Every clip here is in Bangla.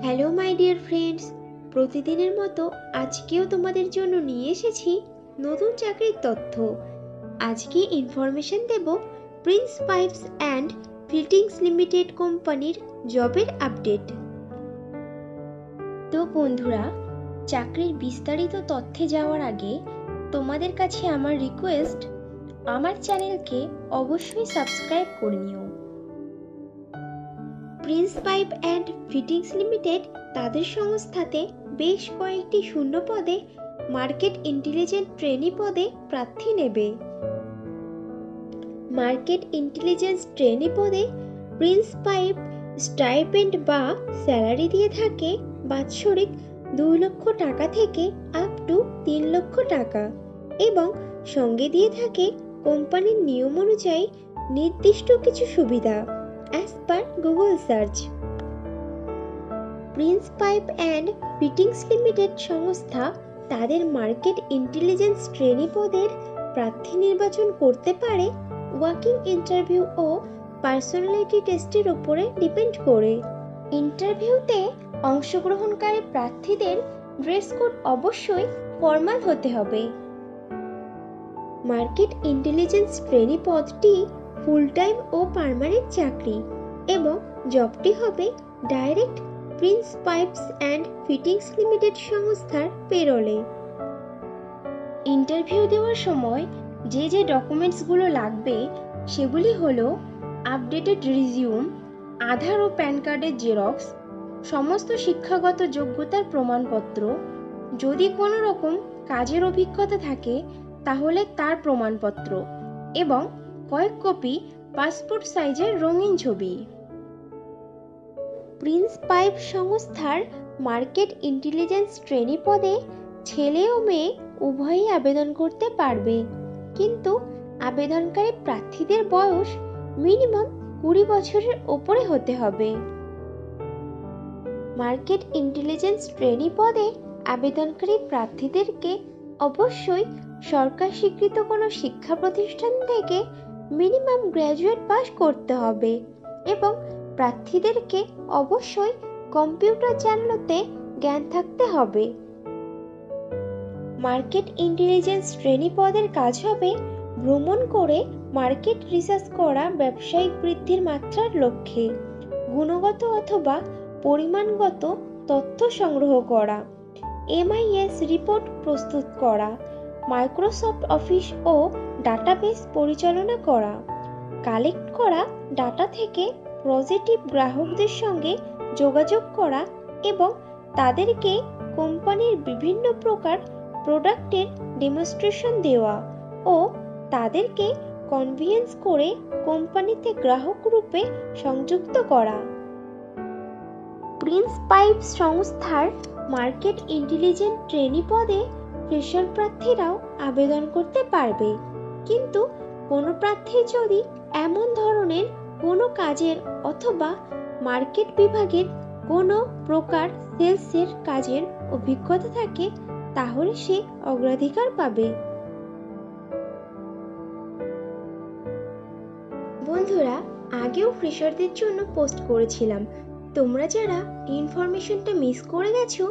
হ্যালো মাই ডিয়ার ফ্রেন্ডস, প্রতিদিনের মতো আজকেও তোমাদের জন্য নিয়ে এসেছি নতুন চাকরির তথ্য। আজকে ইনফরমেশন দেব Prince Pipes and Fittings Limited কোম্পানির জবের আপডেট। তো বন্ধুরা, চাকরির বিস্তারিত তথ্যে যাওয়ার আগে তোমাদের কাছে আমার রিকোয়েস্ট, আমার চ্যানেলকে অবশ্যই সাবস্ক্রাইব করে নিও। Prince pipe and Fittings limited তাদের সংস্থাতে বেশ কয়েকটি শূন্য পদে মার্কেট ইন্টেলিজেন্ট ট্রেনি পদে প্রার্থী নেবে। মার্কেট ইন্টেলিজেন্স ট্রেনি পদে প্রিন্স পাইপ স্টাইপেন্ড বা স্যালারি দিয়ে থাকে বাৎসরিক 2 লক্ষ টাকা থেকে আপ টু 3 লক্ষ টাকা এবং সঙ্গে দিয়ে থাকে কোম্পানির নিয়ম অনুযায়ী নির্দিষ্ট কিছু সুবিধা as per Google search। Prince pipe and Fittings limited সংস্থা তাদের মার্কেট ইন্টেলিজেন্স ট্রেনি পদের প্রার্থী নির্বাচন করতে পারে ওয়াকিং ইন্টারভিউ ও পার্সোনালিটি টেস্টের উপরে ডিপেন্ড করে। ইন্টারভিউতে অংশগ্রহণকারী প্রার্থীদের ড্রেস কোড অবশ্যই ফর্মাল হতে হবে। মার্কেট ইন্টেলিজেন্স ট্রেনি পদটি ফুল টাইম ও পার্মানেন্ট চাকরি এবং জবটি হবে direct Prince Pipes and Fittings limited সংস্থার পেরোলে। ইন্টারভিউ দেওয়ার সময় যে ডকুমেন্টসগুলো লাগবে সেগুলি হলো আপডেটেড রিজিউম, আধার ও প্যান কার্ডের জেরক্স, সমস্ত শিক্ষাগত যোগ্যতার প্রমাণপত্র, যদি কোনো রকম কাজের অভিজ্ঞতা থাকে তাহলে তার প্রমাণপত্র এবং কয়েক কপি পাসপোর্ট সাইজের রঙিন ছবি। প্রিন্স পাইপ সংস্থার মার্কেট ইন্টেলিজেন্স ট্রেনি পদে ছেলে ও মেয়ে উভয়ই আবেদন করতে পারবে, কিন্তু আবেদনকারী প্রার্থীদের বয়স মিনিমাম 20 বছরের ওপরে হতে হবে। মার্কেট ইন্টেলিজেন্স ট্রেনি পদে আবেদনকারী প্রার্থীদেরকে অবশ্যই সরকার স্বীকৃত কোনো শিক্ষা প্রতিষ্ঠান থেকে মিনিমাম গ্র্যাজুয়েট পাস করতে হবে এবং প্রার্থীদেরকে অবশ্যই কম্পিউটার চালানোতে জ্ঞান থাকতে হবে। মার্কেট ইন্টেলিজেন্স ট্রেনি পদের কাজ হবে ভ্রমণ করে মার্কেট রিসার্চ করা ব্যবসায়িক বৃদ্ধির মাত্রার লক্ষ্যে, গুণগত অথবা পরিমাণগত তথ্য সংগ্রহ করা, MIS রিপোর্ট প্রস্তুত করা, মাইক্রোসফট অফিস ও ডাটাবেস পরিচালনা করা, কালেক্ট করা ডাটা থেকে পজিটিভ গ্রাহকদের সঙ্গে যোগাযোগ করা এবং তাদেরকে কোম্পানির বিভিন্ন প্রকার প্রোডাক্টের ডেমনস্ট্রেশন দেওয়া ও তাদেরকে কনভিন্স করে কোম্পানিতে গ্রাহক রূপে সংযুক্ত করা। প্রিন্স পাইপ সংস্থার মার্কেট ইন্টেলিজেন্ট ট্রেনি পদে ফ্রেশার প্রার্থীরাও আবেদন করতে পারবে, কিন্তু কোনো প্রার্থী যদি এমন ধরনের কোনো কাজের অথবা মার্কেট বিভাগের কোনো প্রকার সেলসের কাজের অভিজ্ঞতা থাকে তাহলে সে অগ্রাধিকার পাবে। বন্ধুরা, আগেও ফ্রেশারদের জন্য পোস্ট করেছিলাম, তোমরা যারা ইনফরমেশনটা মিস করে গেছো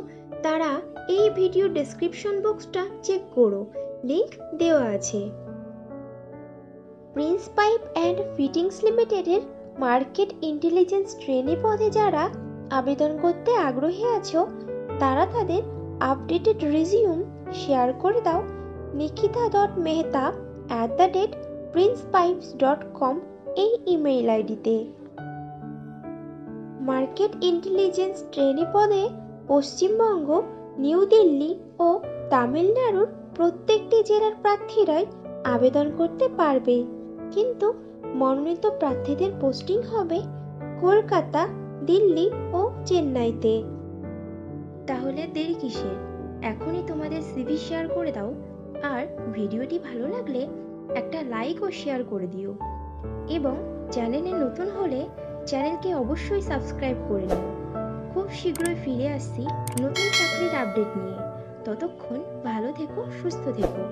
তারা এই ভিডিও ডেসক্রিপশন বক্সটা চেক করো, লিংক দেওয়া আছে। প্রিন্স পাইপ অ্যান্ড ফিটিংস লিমিটেডের মার্কেট ইন্টেলিজেন্স ট্রেনি পদে যারা আবেদন করতে আগ্রহী আছো তারা তাদের আপডেটেড রিজিউম শেয়ার করে দাও nikita.mehta@princepipes.com এই ইমেইল আইডিতে। মার্কেট ইন্টেলিজেন্স ট্রেনি পদে পশ্চিমবঙ্গ, নিউ দিল্লি ও তামিলনাড়ুর প্রত্যেকটি জেলার প্রার্থীরাই আবেদন করতে পারবে, কিন্তু মনোনীত প্রার্থীদের পোস্টিং হবে কলকাতা, দিল্লি ও চেন্নাইতে। তাহলে দেরি কিসের, এখনই তোমাদের সিভি শেয়ার করে দাও, আর ভিডিওটি ভালো লাগলে একটা লাইক ও শেয়ার করে দিও এবং চ্যানেলে নতুন হলে চ্যানেলকে অবশ্যই সাবস্ক্রাইব করে নিও। খুব শীঘ্রই ফিরে আসছি নতুন চাকরির আপডেট নিয়ে। ততক্ষণ ভালো থেকো, সুস্থ থেকো।